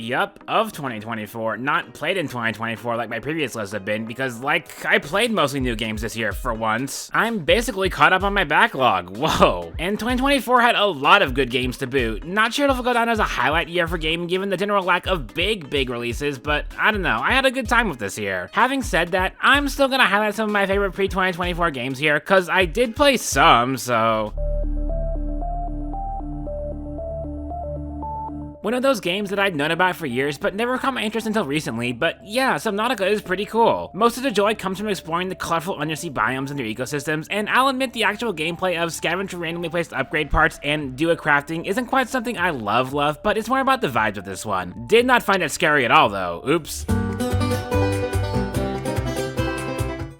Yup, of 2024, not played in 2024 like my previous lists have been, because I played mostly new games this year for once. I'm basically caught up on my backlog, whoa. And 2024 had a lot of good games to boot. Not sure it'll go down as a highlight year for gaming given the general lack of big releases, but I don't know, I had a good time with this year. Having said that, I'm still gonna highlight some of my favorite pre-2024 games here, cause I did play some, so... One of those games that I'd known about for years, but never caught my interest until recently, but yeah, Subnautica is pretty cool. Most of the joy comes from exploring the colorful undersea biomes and their ecosystems, and I'll admit the actual gameplay of scavenge for randomly placed upgrade parts and do a crafting isn't quite something I love, but it's more about the vibes of this one. Did not find it scary at all though, oops.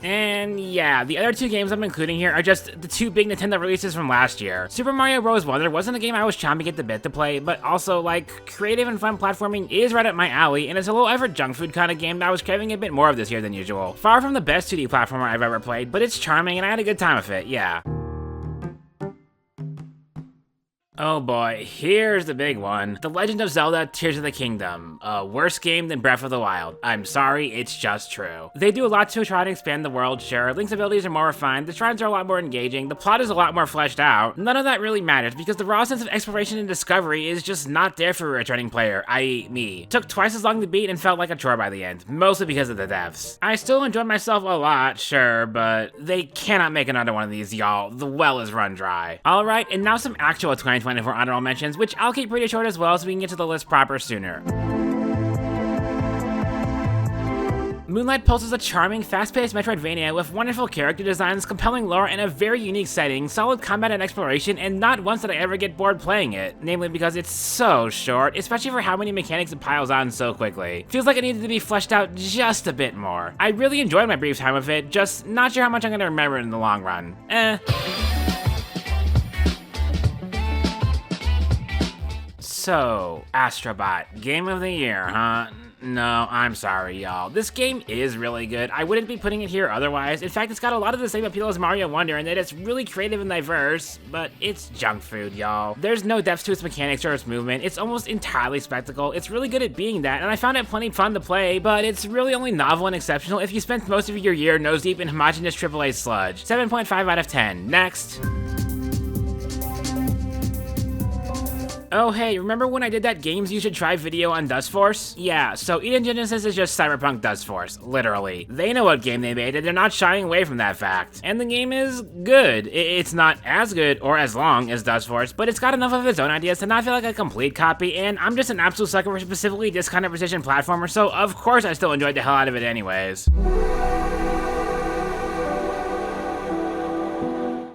And yeah, the other two games I'm including here are just the two big Nintendo releases from last year. Super Mario Bros. Wonder wasn't a game I was chomping at the bit to play, but also, creative and fun platforming is right up my alley, and it's a low-effort junk food kind of game that I was craving a bit more of this year than usual. Far from the best 2D platformer I've ever played, but it's charming and I had a good time with it, yeah. Oh boy, here's the big one. The Legend of Zelda Tears of the Kingdom. A worse game than Breath of the Wild. I'm sorry, it's just true. They do a lot to try to expand the world, sure. Link's abilities are more refined, the shrines are a lot more engaging, the plot is a lot more fleshed out. None of that really matters because the raw sense of exploration and discovery is just not there for a returning player, i.e. me. Took twice as long to beat and felt like a chore by the end, mostly because of the deaths. I still enjoyed myself a lot, sure, but they cannot make another one of these, y'all. The well is run dry. Alright, and now some actual 2024 honorable mentions, which I'll keep pretty short as well so we can get to the list proper sooner. Moonlight Pulse is a charming, fast-paced Metroidvania with wonderful character designs, compelling lore, and a very unique setting, solid combat and exploration, and not once did I ever get bored playing it, namely because it's so short, especially for how many mechanics it piles on so quickly. Feels like it needed to be fleshed out just a bit more. I really enjoyed my brief time with it, just not sure how much I'm gonna remember in the long run. So, Astrobot, Game of the Year, huh? No, I'm sorry, y'all. This game is really good. I wouldn't be putting it here otherwise. In fact, it's got a lot of the same appeal as Mario Wonder in that it's really creative and diverse, but it's junk food, y'all. There's no depth to its mechanics or its movement. It's almost entirely spectacle. It's really good at being that, and I found it plenty fun to play, but it's really only novel and exceptional if you spent most of your year nose deep in homogenous AAA sludge. 7.5 out of 10. Next. Oh hey, remember when I did that games you should try video on Dustforce? Yeah, so Eden Genesis is just Cyberpunk Dustforce, literally. They know what game they made and they're not shying away from that fact. And the game is good. It's not as good or as long as Dustforce, but it's got enough of its own ideas to not feel like a complete copy, and I'm just an absolute sucker for specifically this kind of precision platformer, so of course I still enjoyed the hell out of it anyways.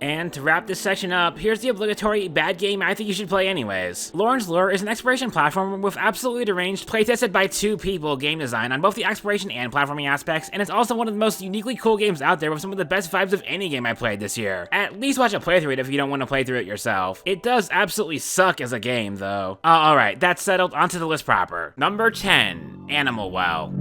And to wrap this section up, here's the obligatory bad game I think you should play anyways. Lorne's Lure is an exploration platformer with absolutely deranged, playtested by two people game design on both the exploration and platforming aspects, and it's also one of the most uniquely cool games out there with some of the best vibes of any game I played this year. At least watch a playthrough it if you don't want to play through it yourself. It does absolutely suck as a game though. Alright, that's settled, onto the list proper. Number 10, Animal Well.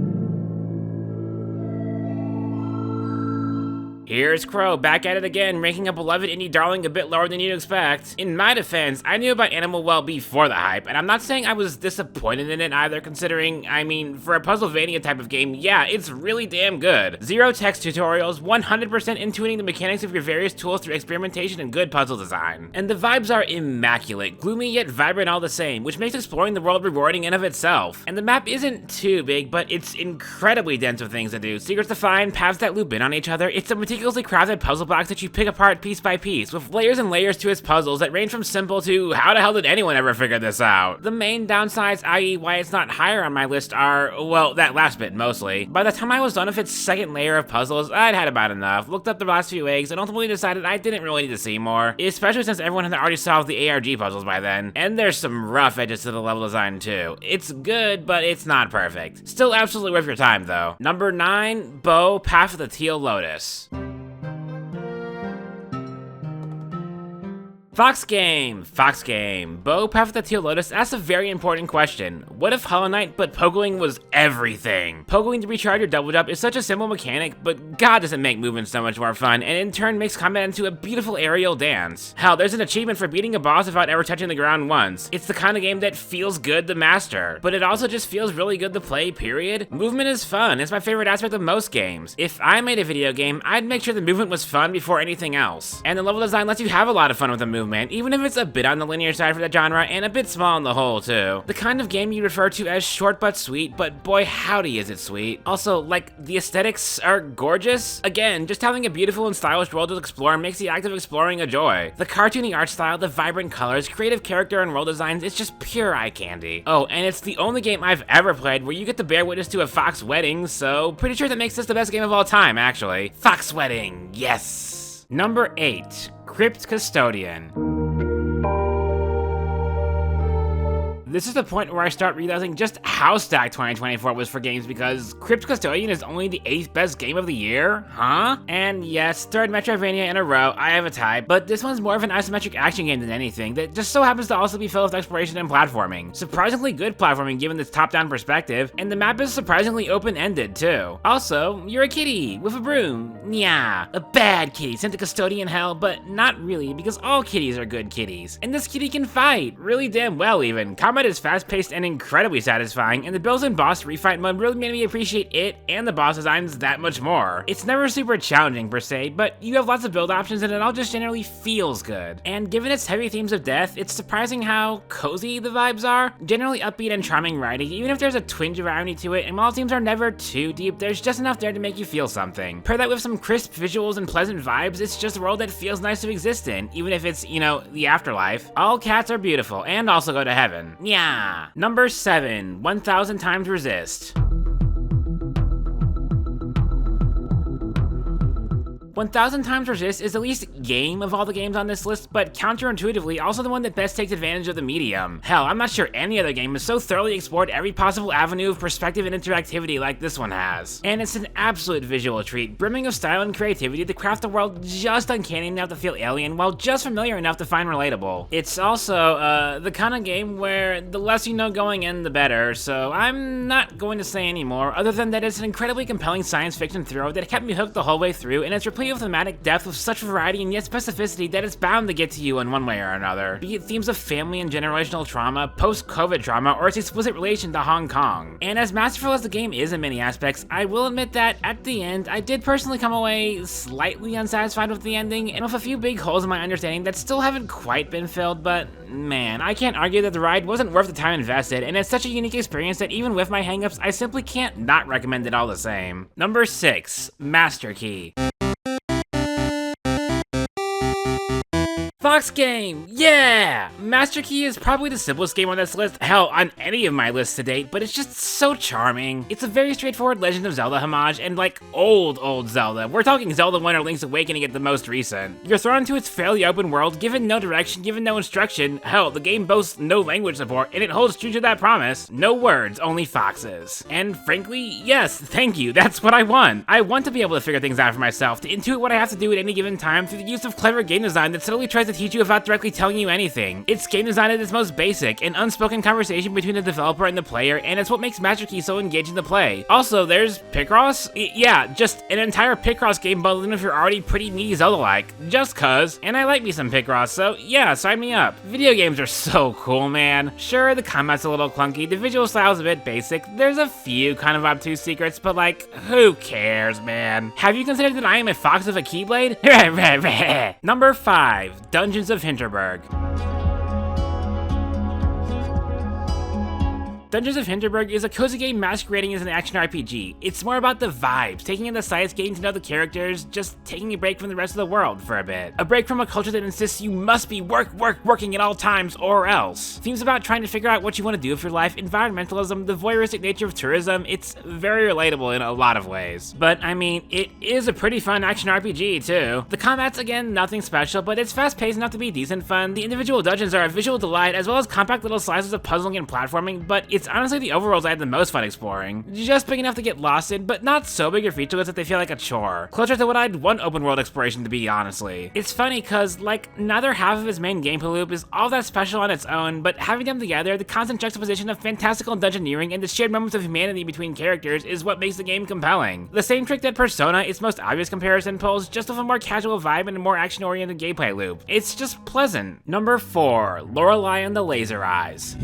Here's Crow, back at it again, ranking a beloved indie darling a bit lower than you'd expect. In my defense, I knew about Animal Well before the hype, and I'm not saying I was disappointed in it either, considering, I mean, for a Puzzlevania type of game, yeah, it's really damn good. Zero text tutorials, 100% intuiting the mechanics of your various tools through experimentation and good puzzle design. And the vibes are immaculate, gloomy yet vibrant all the same, which makes exploring the world rewarding in of itself. And the map isn't too big, but it's incredibly dense with things to do, secrets to find, paths that loop in on each other. It's a meticulously crafted puzzle box that you pick apart piece by piece, with layers and layers to its puzzles that range from simple to how the hell did anyone ever figure this out? The main downsides, i.e. why it's not higher on my list are, well, that last bit mostly. By the time I was done with its second layer of puzzles, I'd had about enough, looked up the last few eggs, and ultimately decided I didn't really need to see more, especially since everyone had already solved the ARG puzzles by then. And there's some rough edges to the level design too. It's good, but it's not perfect. Still absolutely worth your time though. Number 9, Bo, Path of the Teal Lotus. Fox Game. Bo Path of the Teal Lotus asks a very important question. What if Hollow Knight but pogoing was everything? Pogoing to recharge your double jump is such a simple mechanic, but god does it make movement so much more fun, and in turn makes combat into a beautiful aerial dance. Hell, there's an achievement for beating a boss without ever touching the ground once. It's the kind of game that feels good to master, but it also just feels really good to play, period. Movement is fun. It's my favorite aspect of most games. If I made a video game, I'd make sure the movement was fun before anything else. And the level design lets you have a lot of fun with the movement, even if it's a bit on the linear side for that genre and a bit small on the whole too. The kind of game you refer to as short but sweet, but boy howdy is it sweet. Also, like, the aesthetics are gorgeous. Again, just having a beautiful and stylish world to explore makes the act of exploring a joy. The cartoony art style, the vibrant colors, creative character and world designs, it's just pure eye candy. Oh, and it's the only game I've ever played where you get to bear witness to a fox wedding, so pretty sure that makes this the best game of all time, actually. Fox Wedding, yes! Number 8, Crypt Custodian. This is the point where I start realizing just how stacked 2024 was for games, because Crypt Custodian is only the 8th best game of the year? Huh? And yes, third Metroidvania in a row, I have a tie, but this one's more of an isometric action game than anything that just so happens to also be filled with exploration and platforming. Surprisingly good platforming given this top-down perspective, and the map is surprisingly open-ended too. Also, you're a kitty with a broom. Yeah, a bad kitty sent to custodian hell, but not really, because all kitties are good kitties. And this kitty can fight, really damn well even. Combat is fast-paced and incredibly satisfying, and the builds and boss refight mode really made me appreciate it and the boss designs that much more. It's never super challenging per se, but you have lots of build options and it all just generally feels good. And given its heavy themes of death, it's surprising how cozy the vibes are. Generally upbeat and charming writing, even if there's a twinge of irony to it, and while themes are never too deep, there's just enough there to make you feel something. Pair that with some crisp visuals and pleasant vibes, it's just a world that feels nice to exist in, even if it's, you know, the afterlife. All cats are beautiful and also go to heaven. Yeah. Number 7, 1000 Times Resist. 1000 Times Resist is the least game of all the games on this list, but counterintuitively also the one that best takes advantage of the medium. Hell, I'm not sure any other game has so thoroughly explored every possible avenue of perspective and interactivity like this one has. And it's an absolute visual treat, brimming of style and creativity to craft a world just uncanny enough to feel alien, while just familiar enough to find relatable. It's also, the kind of game where the less you know going in, the better, so I'm not going to say any more, other than that it's an incredibly compelling science fiction thrill that kept me hooked the whole way through, and it's replete with thematic depth with such variety and yet specificity that it's bound to get to you in one way or another. Be it themes of family and generational trauma, post-COVID trauma, or its explicit relation to Hong Kong. And as masterful as the game is in many aspects, I will admit that at the end, I did personally come away slightly unsatisfied with the ending, and with a few big holes in my understanding that still haven't quite been filled, but man, I can't argue that the ride wasn't worth the time invested, and it's such a unique experience that even with my hangups, I simply can't not recommend it all the same. Number 6, Master Key. Fox Game, yeah! Master Key is probably the simplest game on this list, hell, on any of my lists to date, but it's just so charming. It's a very straightforward Legend of Zelda homage, and like old Zelda. We're talking Zelda 1 or Link's Awakening at the most recent. You're thrown into its fairly open world, given no direction, given no instruction. Hell, the game boasts no language support, and it holds true to that promise. No words, only foxes. And frankly, yes, thank you, that's what I want. I want to be able to figure things out for myself, to intuit what I have to do at any given time through the use of clever game design that subtly tries to teach you without directly telling you anything. It's game design at its most basic, an unspoken conversation between the developer and the player, and it's what makes Master Key so engaging to play. Also, there's Picross? Yeah, just an entire Picross game bundled in if you're already pretty needy Zelda-like. Just cuz. And I like me some Picross, so yeah, sign me up. Video games are so cool, man. Sure, the combat's a little clunky, the visual style's a bit basic, there's a few kind of obtuse secrets, but like, who cares, man? Have you considered that I am a fox with a keyblade? Number 5, Dungeons of Hinterberg. Dungeons of Hinterberg is a cozy game masquerading as an action RPG. It's more about the vibes, taking in the sights, getting to know the characters, just taking a break from the rest of the world for a bit. A break from a culture that insists you must be working at all times or else. Themes about trying to figure out what you want to do with your life, environmentalism, the voyeuristic nature of tourism, it's very relatable in a lot of ways. But I mean, it is a pretty fun action RPG too. The combat's again nothing special, but it's fast paced enough to be decent fun. The individual dungeons are a visual delight as well as compact little slices of puzzling and platforming, but it's It's honestly the overworlds I had the most fun exploring. Just big enough to get lost in, but not so big or featureless that they feel like a chore. Closer to what I'd want open world exploration to be, honestly. It's funny cause, like, neither half of his main gameplay loop is all that special on its own, but having them together, the constant juxtaposition of fantastical dungeoneering and the shared moments of humanity between characters is what makes the game compelling. The same trick that Persona, its most obvious comparison, pulls, just with a more casual vibe and a more action-oriented gameplay loop. It's just pleasant. Number 4, Lorelei and the Laser Eyes.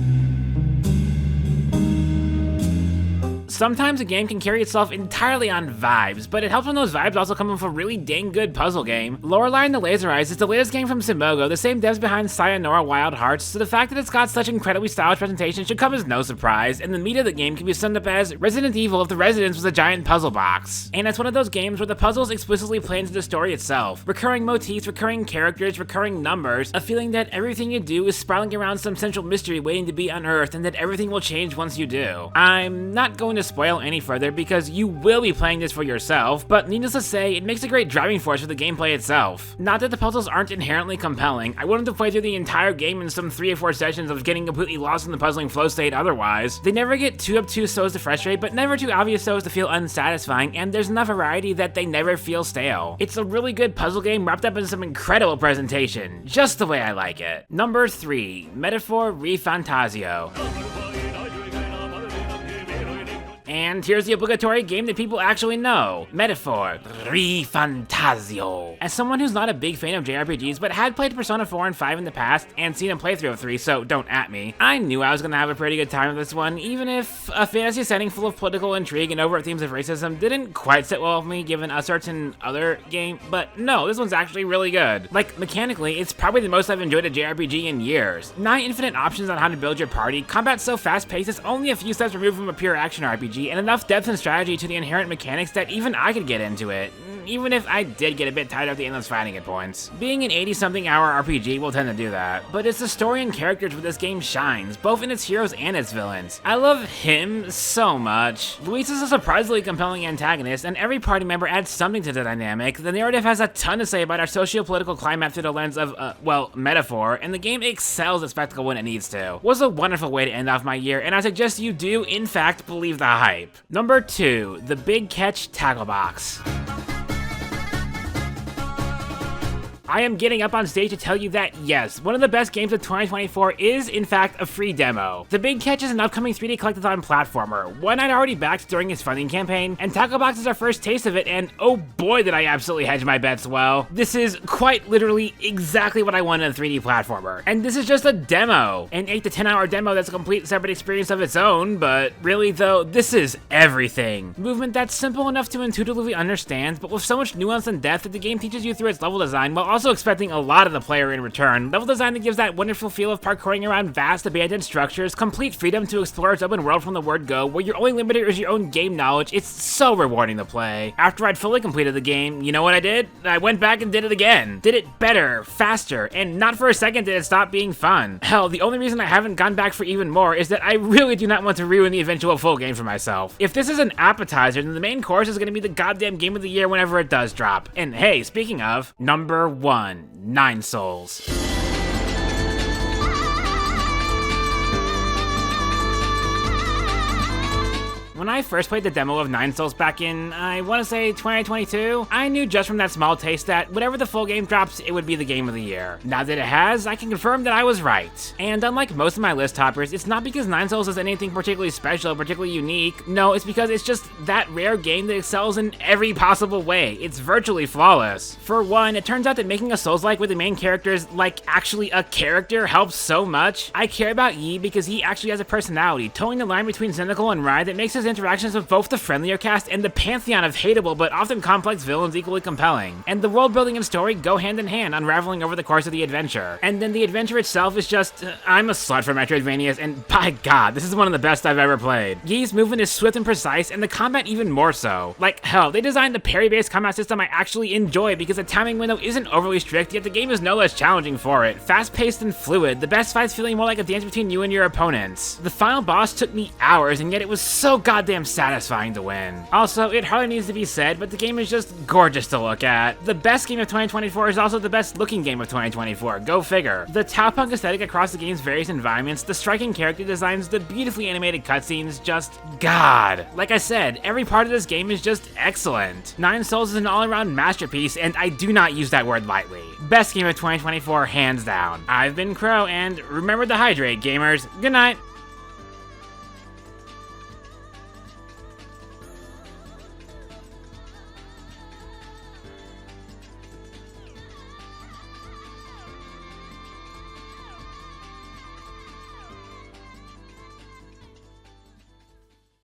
Sometimes a game can carry itself entirely on vibes, but it helps when those vibes also come with a really dang good puzzle game. Lorelei and the Laser Eyes is the latest game from Simogo, the same devs behind Sayonara Wild Hearts, so the fact that it's got such incredibly stylish presentation should come as no surprise, and the meat of the game can be summed up as Resident Evil if the residence was a giant puzzle box. And it's one of those games where the puzzles explicitly play into the story itself. Recurring motifs, recurring characters, recurring numbers, a feeling that everything you do is spiraling around some central mystery waiting to be unearthed, and that everything will change once you do. I'm not going to spoil any further because you will be playing this for yourself, but needless to say, it makes a great driving force for the gameplay itself. Not that the puzzles aren't inherently compelling. I wouldn't have played through the entire game in some 3 or 4 sessions of getting completely lost in the puzzling flow state otherwise. They never get too obtuse so as to frustrate, but never too obvious so as to feel unsatisfying, and there's enough variety that they never feel stale. It's a really good puzzle game wrapped up in some incredible presentation, just the way I like it. Number 3, Metaphor ReFantazio. And here's the obligatory game that people actually know. Metaphor ReFantazio. As someone who's not a big fan of JRPGs, but had played Persona 4 and 5 in the past, and seen a playthrough of 3, so don't at me, I knew I was gonna have a pretty good time with this one, even if a fantasy setting full of political intrigue and overt themes of racism didn't quite sit well with me given a certain other game, but no, this one's actually really good. Like, mechanically, it's probably the most I've enjoyed a JRPG in years. 9 infinite options on how to build your party, combat so fast-paced it's only a few steps removed from a pure action RPG, and enough depth and strategy to the inherent mechanics that even I could get into it, even if I did get a bit tired of the endless fighting at points. Being an 80-something hour RPG will tend to do that, but it's the story and characters where this game shines, both in its heroes and its villains. I love him so much. Luis is a surprisingly compelling antagonist, and every party member adds something to the dynamic. The narrative has a ton to say about our socio-political climate through the lens of, well, metaphor, and the game excels at spectacle when it needs to. Was a wonderful way to end off my year, and I suggest you do, in fact, believe the hype. Number 2, The Big Catch Tackle Box. I am getting up on stage to tell you that, yes, one of the best games of 2024 is, in fact, a free demo. The Big Catch is an upcoming 3D collectathon platformer, one I'd already backed during its funding campaign, and Tackle Box is our first taste of it, and oh boy did I absolutely hedge my bets well. This is quite literally exactly what I wanted in a 3D platformer. And this is just a demo, an 8 to 10 hour demo that's a complete separate experience of its own, but really though, this is everything. Movement that's simple enough to intuitively understand, but with so much nuance and depth that the game teaches you through its level design while also expecting a lot of the player in return. Level design that gives that wonderful feel of parkouring around vast abandoned structures, complete freedom to explore its open world from the word go, where your only limiter is your own game knowledge. It's so rewarding to play. After I'd fully completed the game, you know what I did? I went back and did it again. Did it better, faster, and not for a second did it stop being fun. Hell, the only reason I haven't gone back for even more is that I really do not want to ruin the eventual full game for myself. If this is an appetizer, then the main course is going to be the goddamn game of the year whenever it does drop. And hey, speaking of, number 1. Nine Souls. When I first played the demo of Nine Souls back in, I want to say 2022, I knew just from that small taste that whatever the full game drops, it would be the game of the year. Now that it has, I can confirm that I was right. And unlike most of my list toppers, it's not because Nine Souls is anything particularly special, particularly unique. No, it's because it's just that rare game that excels in every possible way. It's virtually flawless. For one, it turns out that making a Souls-like with the main characters, like actually a character, helps so much. I care about Yi because he actually has a personality, towing the line between cynical and wry that makes his interactions with both the friendlier cast and the pantheon of hateable but often complex villains equally compelling. And the world building and story go hand in hand, unraveling over the course of the adventure. And then the adventure itself is just, I'm a slut for Metroidvanias, and by god, this is one of the best I've ever played. Yi's movement is swift and precise, and the combat even more so. Like, hell, they designed the parry-based combat system I actually enjoy because the timing window isn't overly strict, yet the game is no less challenging for it. Fast-paced and fluid, the best fights feeling more like a dance between you and your opponents. The final boss took me hours, and yet it was so goddamn goddamn satisfying to win. Also, it hardly needs to be said, but the game is just gorgeous to look at. The best game of 2024 is also the best looking game of 2024, go figure. The Towpunk aesthetic across the game's various environments, the striking character designs, the beautifully animated cutscenes, just God. Like I said, every part of this game is just excellent. Nine Souls is an all-around masterpiece, and I do not use that word lightly. Best game of 2024, hands down. I've been Crow, and remember to hydrate, gamers. Good night.